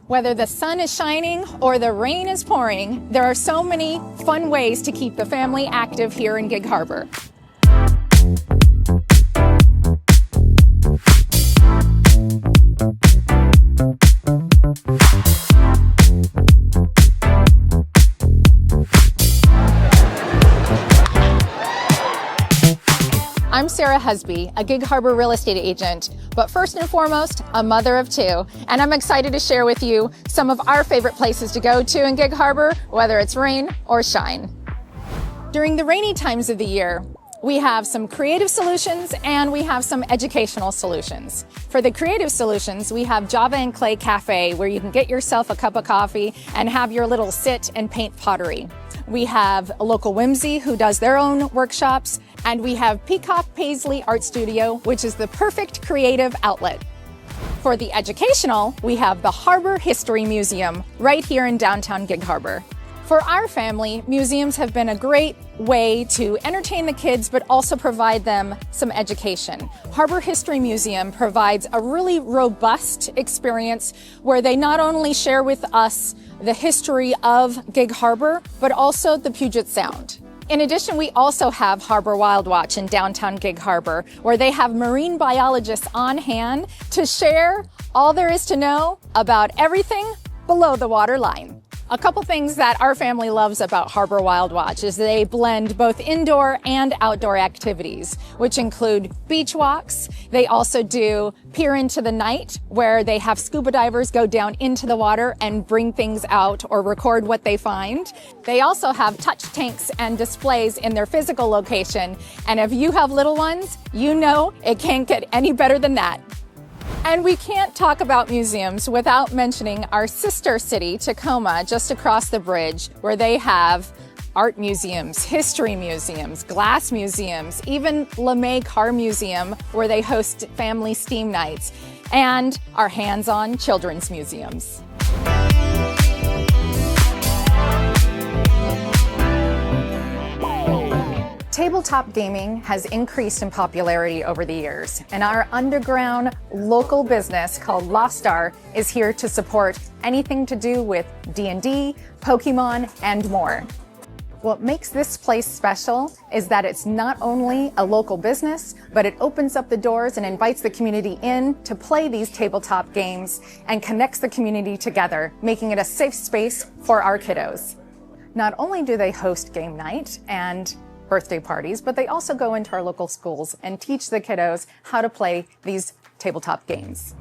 Whether the sun is shining or the rain is pouring, there are so many fun ways to keep the family active here in Gig Harbor. I'm Sarah Husby, a Gig Harbor real estate agent, but first and foremost, a mother of two, and I'm excited to share with you some of our favorite places to go to in Gig Harbor, whether it's rain or shine. During the rainy times of the year, we have some creative solutions and we have some educational solutions. For the creative solutions, we have Java Clay Café, where you can get yourself a cup of coffee and have your little sit and paint pottery. We have a local YMCA who does their own workshops, and we have Peacock Paisley Art Studio, which is the perfect creative outlet. For the educational, we have the Harbor History Museum right here in downtown Gig Harbor. For our family, museums have been a great way to entertain the kids, but also provide them some education. Harbor History Museum provides a really robust experience where they not only share with us the history of Gig Harbor, but also the Puget Sound. In addition, we also have Harbor Wild Watch in downtown Gig Harbor, where they have marine biologists on hand to share all there is to know about everything below the water line. A couple things that our family loves about Harbor Wild Watch is they blend both indoor and outdoor activities, which include beach walks. They also do Peer into the Night, where they have scuba divers go down into the water and bring things out or record what they find. They also have touch tanks and displays in their physical location. And if you have little ones, you know it can't get any better than that. And we can't talk about museums without mentioning our sister city, Tacoma, just across the bridge, where they have art museums, history museums, glass museums, even LeMay Car Museum, where they host family steam nights, and our hands-on children's museums. Tabletop gaming has increased in popularity over the years, and our underground local business called Lost Star is here to support anything to do with D&D, Pokemon, and more. What makes this place special is that it's not only a local business, but it opens up the doors and invites the community in to play these tabletop games and connects the community together, making it a safe space for our kiddos. Not only do they host game night and birthday parties, but they also go into our local schools and teach the kiddos how to play these tabletop games.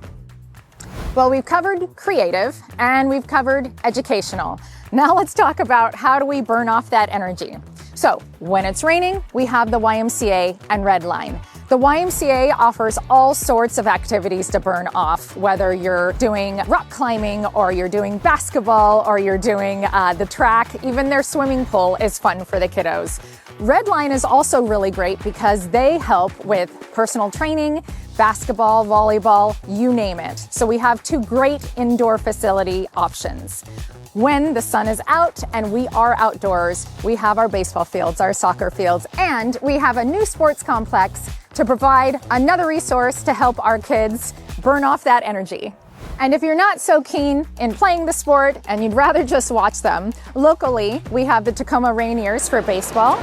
Well, we've covered creative and we've covered educational. Now let's talk about how do we burn off that energy. So when it's raining, we have the YMCA and Redline. The YMCA offers all sorts of activities to burn off, whether you're doing rock climbing or you're doing basketball or you're doing the track. Even their swimming pool is fun for the kiddos. Redline is also really great because they help with personal training, basketball, volleyball, you name it. So we have two great indoor facility options. When the sun is out and we are outdoors, we have our baseball fields, our soccer fields, and we have a new sports complex to provide another resource to help our kids burn off that energy. And if you're not so keen in playing the sport and you'd rather just watch them, locally we have the Tacoma Rainiers for baseball.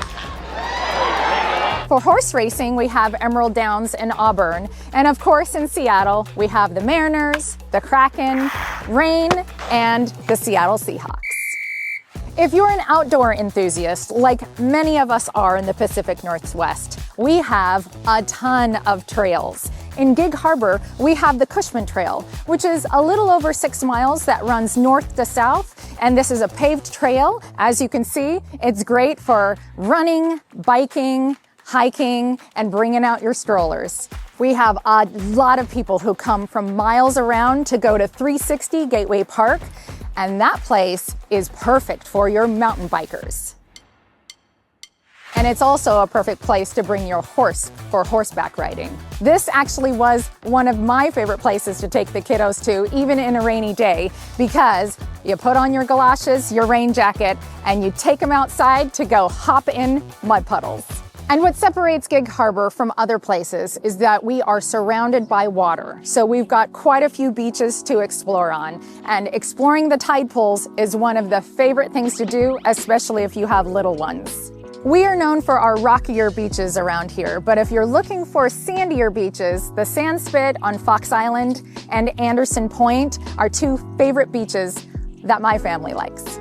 For horse racing, we have Emerald Downs in Auburn. And of course, in Seattle, we have the Mariners, the Kraken, Reign, and the Seattle Seahawks. If you're an outdoor enthusiast, like many of us are in the Pacific Northwest, we have a ton of trails. In Gig Harbor, we have the Cushman Trail, which is a little over 6 miles that runs north to south. And this is a paved trail. As you can see, it's great for running, biking, hiking, and bringing out your strollers. We have a lot of people who come from miles around to go to 360 Gateway Park, and that place is perfect for your mountain bikers. And it's also a perfect place to bring your horse for horseback riding. This actually was one of my favorite places to take the kiddos to, even in a rainy day, because you put on your galoshes, your rain jacket, and you take them outside to go hop in mud puddles. And what separates Gig Harbor from other places is that we are surrounded by water. So we've got quite a few beaches to explore on. And exploring the tide pools is one of the favorite things to do, especially if you have little ones. We are known for our rockier beaches around here, but if you're looking for sandier beaches, the Sandspit on Fox Island and Anderson Point are two favorite beaches that my family likes.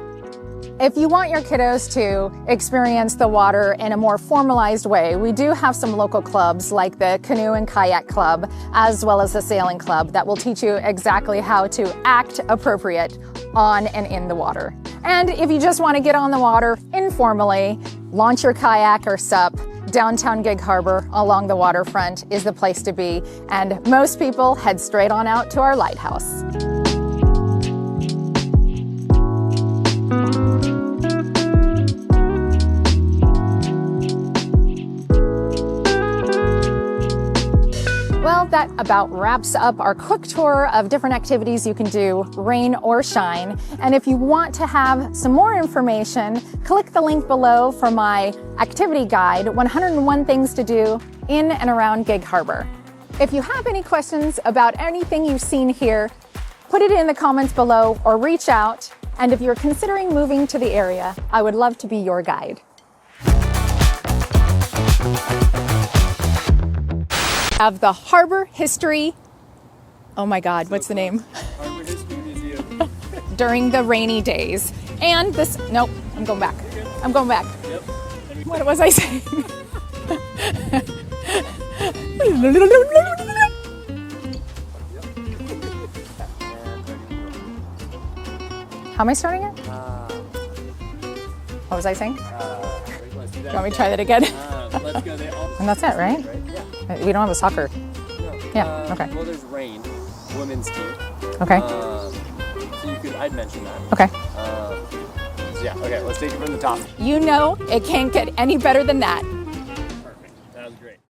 If you want your kiddos to experience the water in a more formalized way, we do have some local clubs like the Canoe and Kayak Club, as well as the Sailing Club, that will teach you exactly how to act appropriate on and in the water. And if you just want to get on the water informally, launch your kayak or SUP, downtown Gig Harbor along the waterfront is the place to be. And most people head straight on out to our lighthouse. Well, that about wraps up our quick tour of different activities you can do, rain or shine. And if you want to have some more information, click the link below for my activity guide, 101 Things to Do in and around Gig Harbor. If you have any questions about anything you've seen here, put it in the comments below or reach out. And if you're considering moving to the area, I would love to be your guide. Of the Harbor History, oh my God, what's the name? Harbor History Museum. During the rainy days. And this, nope, I'm going back. I'm going back. Yep. What was I saying? How am I starting it? What was I saying? You want me to try that again? Let's go there. And that's it, right? Yeah. We don't have a soccer. No. Yeah, okay. Well, there's rain, women's team. Okay. So I'd mention that. Okay. Yeah, okay, let's take it from the top. You know it can't get any better than that.